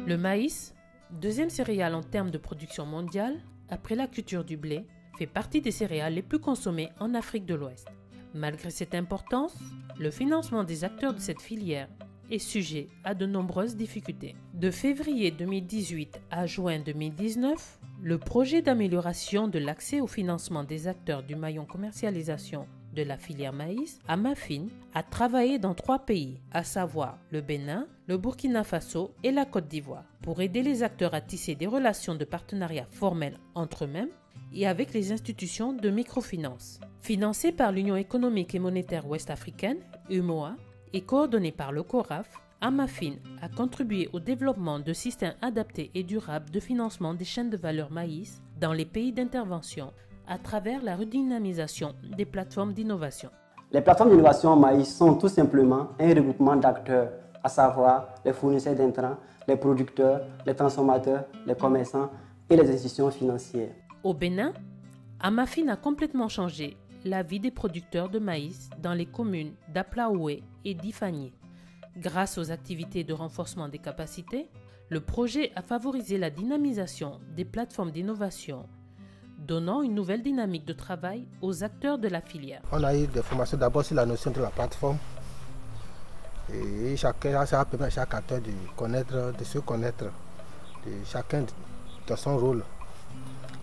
Le maïs, deuxième céréale en termes de production mondiale, après la culture du blé, fait partie des céréales les plus consommées en Afrique de l'Ouest. Malgré cette importance, le financement des acteurs de cette filière est sujet à de nombreuses difficultés. De février 2018 à juin 2019, le projet d'amélioration de l'accès au financement des acteurs du maillon commercialisation de la filière maïs, AMAFIN, a travaillé dans 3 pays, à savoir le Bénin, le Burkina Faso et la Côte d'Ivoire, pour aider les acteurs à tisser des relations de partenariat formelles entre eux-mêmes et avec les institutions de microfinance. Financé par l'Union économique et monétaire ouest-africaine, UMOA, et coordonné par le CORAF, AMAFIN a contribué au développement de systèmes adaptés et durables de financement des chaînes de valeur maïs dans les pays d'intervention à travers la redynamisation des plateformes d'innovation. Les plateformes d'innovation maïs sont tout simplement un regroupement d'acteurs, à savoir les fournisseurs d'intrants, les producteurs, les transformateurs, les commerçants et les institutions financières. Au Bénin, AMAFIN a complètement changé la vie des producteurs de maïs dans les communes d'Aplaoué et d'Ifanié. Grâce aux activités de renforcement des capacités, le projet a favorisé la dynamisation des plateformes d'innovation, donnant une nouvelle dynamique de travail aux acteurs de la filière. On a eu des formations d'abord sur la notion de la plateforme. Et ça permet à chaque acteur de se connaître, chacun dans son rôle.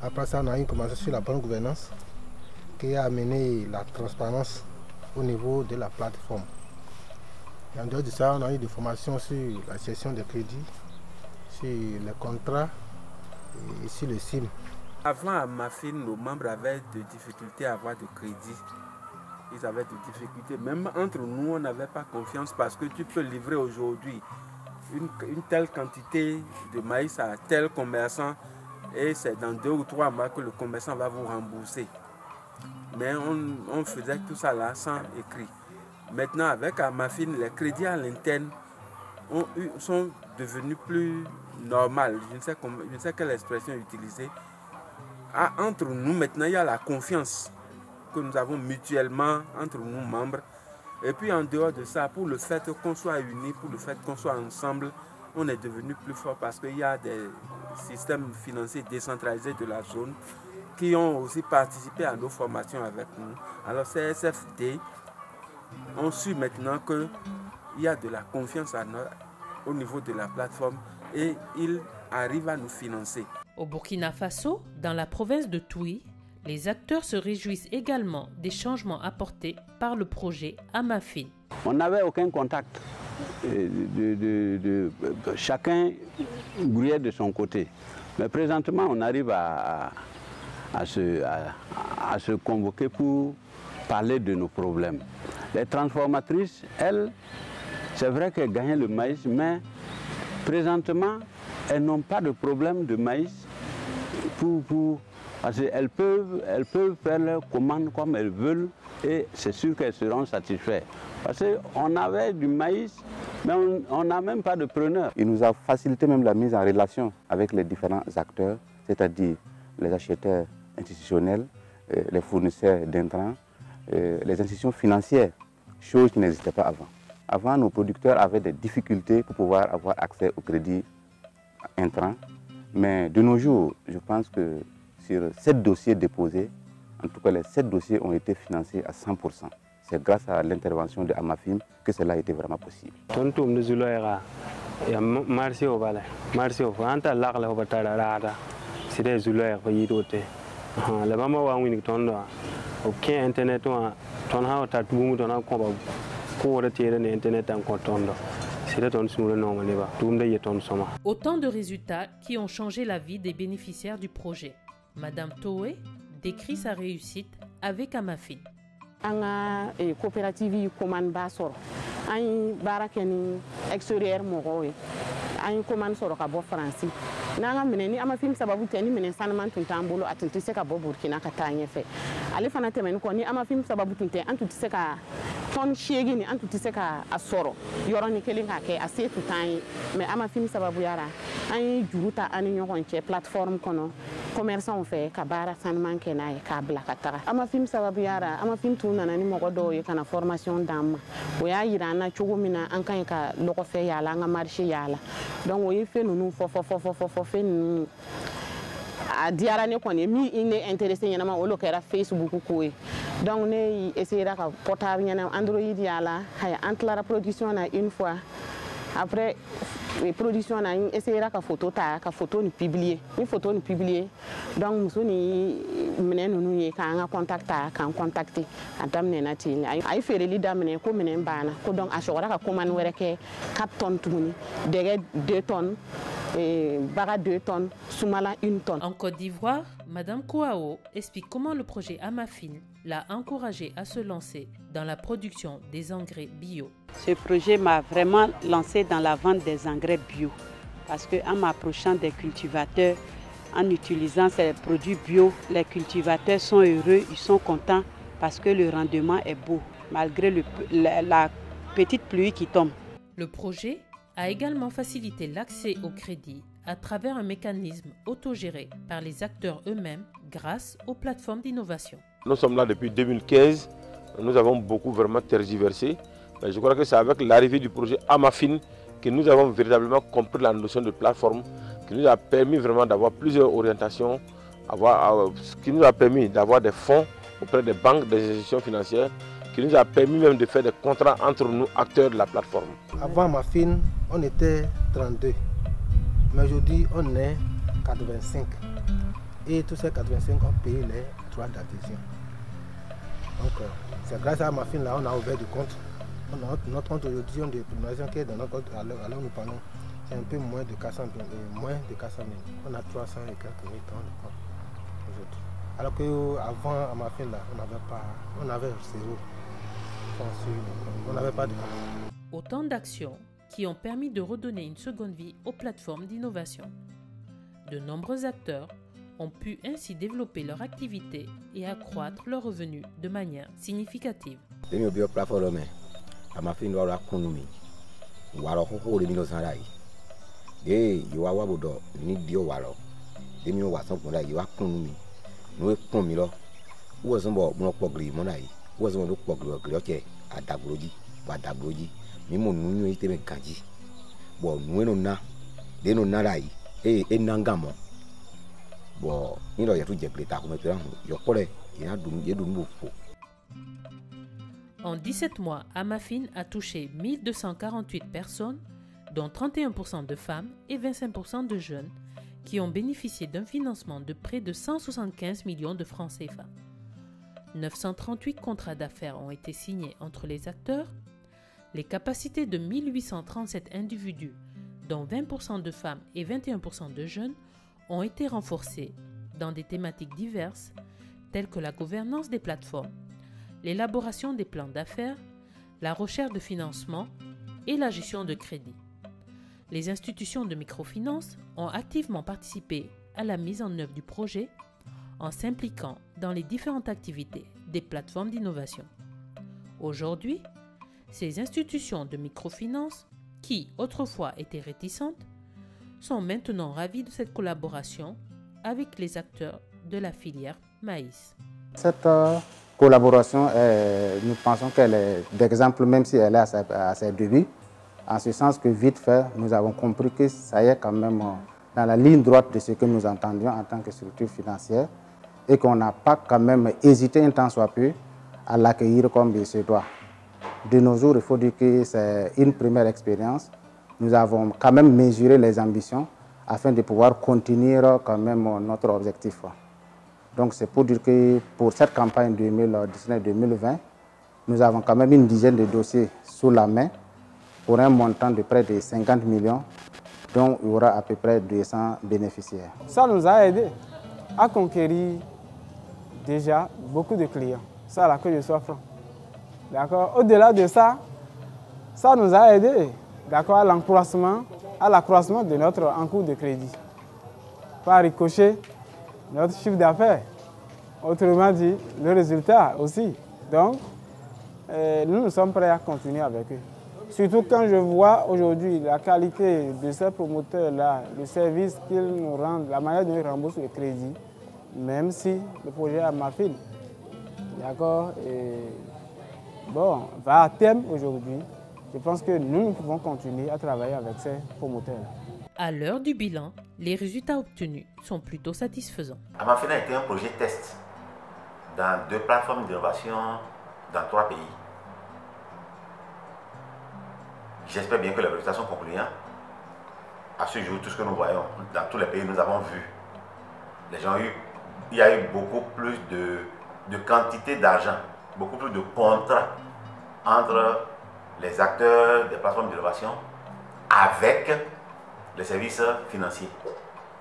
Après ça, on a eu une formation sur la bonne gouvernance qui a amené la transparence au niveau de la plateforme. Et en dehors de ça, on a eu des formations sur la gestion des crédits, sur les contrats et sur le SIM. Avant à AMAFIN, nos membres avaient des difficultés à avoir de crédit. Ils avaient des difficultés. Même entre nous, on n'avait pas confiance parce que tu peux livrer aujourd'hui une telle quantité de maïs à tel commerçant et c'est dans 2 ou 3 mois que le commerçant va vous rembourser. Mais on faisait tout ça là sans écrit. Maintenant, avec AMAFIN, les crédits à l'interne sont devenus plus normaux. Je ne sais quelle expression utiliser. Entre nous, maintenant, il y a la confiance que nous avons mutuellement entre nous, membres. Et puis, en dehors de ça, pour le fait qu'on soit unis, pour le fait qu'on soit ensemble, on est devenu plus fort parce qu'il y a des systèmes financiers décentralisés de la zone qui ont aussi participé à nos formations avec nous. Alors, CSFD ont su maintenant qu'il y a de la confiance au niveau de la plateforme et ils arrivent à nous financer. Au Burkina Faso, dans la province de Touy, les acteurs se réjouissent également des changements apportés par le projet AMAFIN. On n'avait aucun contact. Chacun grouillait de son côté. Mais présentement, on arrive à se convoquer pour parler de nos problèmes. Les transformatrices, elles, c'est vrai qu'elles gagnaient le maïs, mais présentement, elles n'ont pas de problème de maïs parce qu'elles peuvent faire leurs commandes comme elles veulent et c'est sûr qu'elles seront satisfaites. Parce qu'on avait du maïs, mais on n'a même pas de preneur. Il nous a facilité même la mise en relation avec les différents acteurs, c'est-à-dire les acheteurs institutionnels, les fournisseurs d'intrants, les institutions financières, chose qui n'existait pas avant. Avant, nos producteurs avaient des difficultés pour pouvoir avoir accès au crédit intrant. Mais de nos jours, je pense que sur 7 dossiers déposés, en tout cas les 7 dossiers ont été financés à 100%. C'est grâce à l'intervention de AMAFIN que cela a été vraiment possible. Autant de résultats qui ont changé la vie des bénéficiaires du projet. Madame Toé décrit sa réussite avec AMAFIN. Anga coopérative commande basor ay barakeni extérieur mogoy ay commande soro ka bo France nanga meneni AMAFIN sababu teni menen sanman tuntambolo atunti se ka bo Burkina ka tanye fe ale fana temen ko ni AMAFIN sababu tunte antuti se ka ton shegi ni antuti se ka asoro yoroni kelin ka ke ase tutan mais AMAFIN sababu yara an juru ta an ni ɲɔgɔn cɛ plateforme kɔnɔ commerçants fɛ ka baara sanuman kɛ n'a ye k'a bila ka taga Amafin sababuya la Amafin tun nana ni mɔgɔ dɔw ye ka na formation d'an ma o y'a yira an na cogo min na an ka ɲi ka lɔgɔfɛ yaala an ka marché yaala donc o ye fɛn ninnu fɔ fɛn ninnu a diyara ne kɔni min ne intéressé ɲɛnama o lo kɛra Facebook ko ye donc ne essayera ka portable ɲɛna Android yaala haya an tilara production na une fois après production na essayera ka photo ta ka photo ni publier ni photo ni publier donc muso ni minɛ ninnu ye k'an ka contact ta k'an contacter a daminɛna ten a ye feereli daminɛ ko minɛn banna ko donc a sɔgɔra ka commande wɛrɛ kɛ 4 tonnes tuguni dɛgɛ 2 tonnes baga 2 tonnes sumala 1 tonne. En Côte d'Ivoire, Madame Kouao explique comment le projet Amafin l'a encouragé à se lancer dans la production des engrais bio. Ce projet m'a vraiment lancé dans la vente des engrais bio parce qu'en m'approchant des cultivateurs, en utilisant ces produits bio, les cultivateurs sont heureux, ils sont contents parce que le rendement est beau malgré la petite pluie qui tombe. Le projet a également facilité l'accès au crédit à travers un mécanisme autogéré par les acteurs eux-mêmes grâce aux plateformes d'innovation. Nous sommes là depuis 2015, nous avons beaucoup vraiment tergiversé. Je crois que c'est avec l'arrivée du projet Amafin que nous avons véritablement compris la notion de plateforme, qui nous a permis vraiment d'avoir plusieurs orientations, qui nous a permis d'avoir des fonds auprès des banques, des institutions financières, qui nous a permis même de faire des contrats entre nous, acteurs de la plateforme. Avant Amafin, on était 32, mais aujourd'hui on est 85. Et tous ces 85 ont payé les droits d'adhésion. Donc c'est grâce à Amafin là on a ouvert du compte. Notre compte aujourd'hui, on a des primations qui est dans notre compte, alors nous parlons, c'est un peu moins de 400 000. On a 300 et quelques mille dans le compte aujourd'hui. Alors qu'avant Amafin là, on avait zéro. On n'avait pas de compte. Autant d'actions qui ont permis de redonner une seconde vie aux plateformes d'innovation. De nombreux acteurs ont pu ainsi développer leur activité et accroître leurs revenus de manière significative. Amafin wala kunumi wala ko le mino sanrai de yiwa wabodo ni dio walo de mi wa son kunda yiwa kunumi no kun mi lo wo so bo mo pogri mo nai wo so mo pogri oke adagloji wa dagloji mi mo nu ite me kanji bo nu no na de no na rai nangamo bo ni lo ya tu je pleta ko me pera yo kore ina dum je dum po. En 17 mois, Amafin a touché 1248 personnes, dont 31% de femmes et 25% de jeunes, qui ont bénéficié d'un financement de près de 175 millions de francs CFA. 938 contrats d'affaires ont été signés entre les acteurs. Les capacités de 1837 individus, dont 20% de femmes et 21% de jeunes, ont été renforcées dans des thématiques diverses, telles que la gouvernance des plateformes, l'élaboration des plans d'affaires, la recherche de financement et la gestion de crédit. Les institutions de microfinance ont activement participé à la mise en œuvre du projet en s'impliquant dans les différentes activités des plateformes d'innovation. Aujourd'hui, ces institutions de microfinance, qui autrefois étaient réticentes, sont maintenant ravies de cette collaboration avec les acteurs de la filière maïs. Cette collaboration, nous pensons qu'elle est d'exemple, même si elle est à ses débuts, en ce sens que vite fait, nous avons compris que ça y est quand même dans la ligne droite de ce que nous entendions en tant que structure financière et qu'on n'a pas quand même hésité un tant soit peu à l'accueillir comme il se doit. De nos jours, il faut dire que c'est une première expérience. Nous avons quand même mesuré les ambitions afin de pouvoir continuer quand même notre objectif. Donc c'est pour dire que pour cette campagne 2019-2020, nous avons quand même une dizaine de dossiers sous la main pour un montant de près de 50 millions, dont il y aura à peu près 200 bénéficiaires. Ça nous a aidé à conquérir déjà beaucoup de clients. Ça, là, que je sois franc. D'accord. Au-delà de ça, ça nous a aidé, d'accord, à l'accroissement de notre encours de crédit. Par ricochet, notre chiffre d'affaires, autrement dit, le résultat aussi. Donc, nous sommes prêts à continuer avec eux. Surtout quand je vois aujourd'hui la qualité de ces promoteurs-là, le service qu'ils nous rendent, la manière dont ils remboursent le crédit, même si le projet à ma fille, d'accord, bon, va à terme aujourd'hui, je pense que nous pouvons continuer à travailler avec ces promoteurs-là. À l'heure du bilan, les résultats obtenus sont plutôt satisfaisants. Amafina a été un projet test dans 2 plateformes d'innovation dans 3 pays. J'espère bien que les résultats sont concluants. À ce jour, tout ce que nous voyons dans tous les pays, nous avons vu. Il y a eu beaucoup plus de quantité d'argent, beaucoup plus de contrats entre les acteurs des plateformes d'innovation avec les services financiers.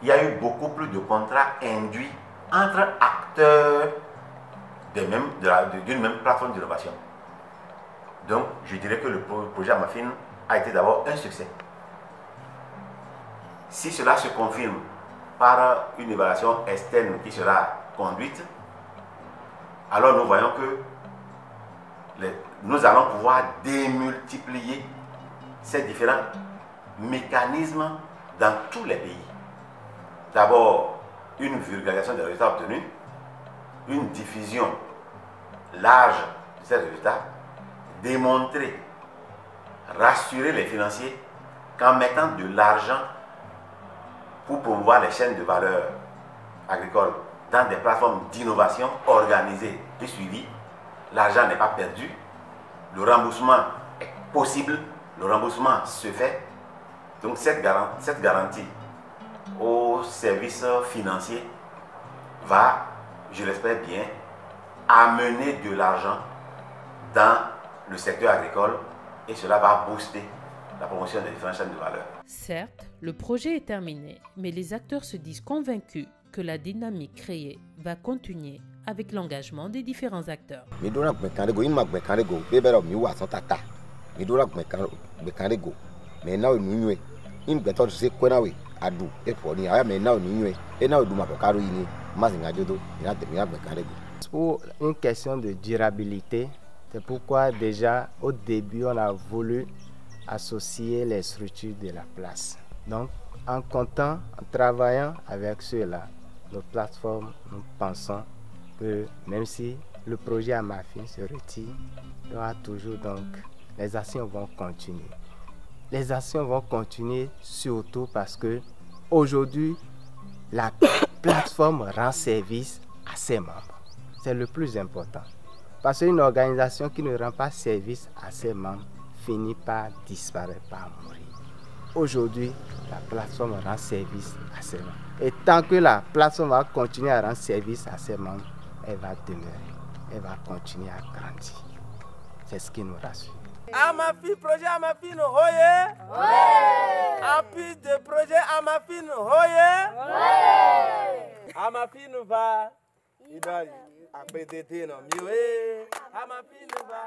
Il y a eu beaucoup plus de contrats induits entre acteurs d'une même plateforme d'innovation. Donc, je dirais que le projet Amafin a été d'abord un succès. Si cela se confirme par une évaluation externe qui sera conduite, alors nous voyons que nous allons pouvoir démultiplier ces différents mécanismes dans tous les pays. D'abord, une vulgarisation des résultats obtenus, une diffusion large de ces résultats, démontrer, rassurer les financiers qu'en mettant de l'argent pour promouvoir les chaînes de valeur agricole dans des plateformes d'innovation organisées et suivies, l'argent n'est pas perdu, le remboursement est possible, le remboursement se fait. Donc cette garantie aux services financiers va, je l'espère bien, amener de l'argent dans le secteur agricole et cela va booster la promotion des différentes chaînes de valeur. Certes, le projet est terminé, mais les acteurs se disent convaincus que la dynamique créée va continuer avec l'engagement des différents acteurs. Pour une question de durabilité, c'est pourquoi déjà au début on a voulu associer les structures de la place. Donc en comptant, en travaillant avec ceux-là, nos plateformes, nous pensons que même si le projet Amafin se retire, il y aura toujours donc, les actions vont continuer. Les actions vont continuer surtout parce que aujourd'hui, la plateforme rend service à ses membres. C'est le plus important. Parce qu'une organisation qui ne rend pas service à ses membres finit par disparaître, par mourir. Aujourd'hui, la plateforme rend service à ses membres. Et tant que la plateforme va continuer à rendre service à ses membres, elle va demeurer. Elle va continuer à grandir. C'est ce qui nous rassure. Amafin, projet Amafin, hoye! Ouais! En plus de projet Amafin, hoye! Ouais! Amafin va. Il doit appeler des noms. Amafin va.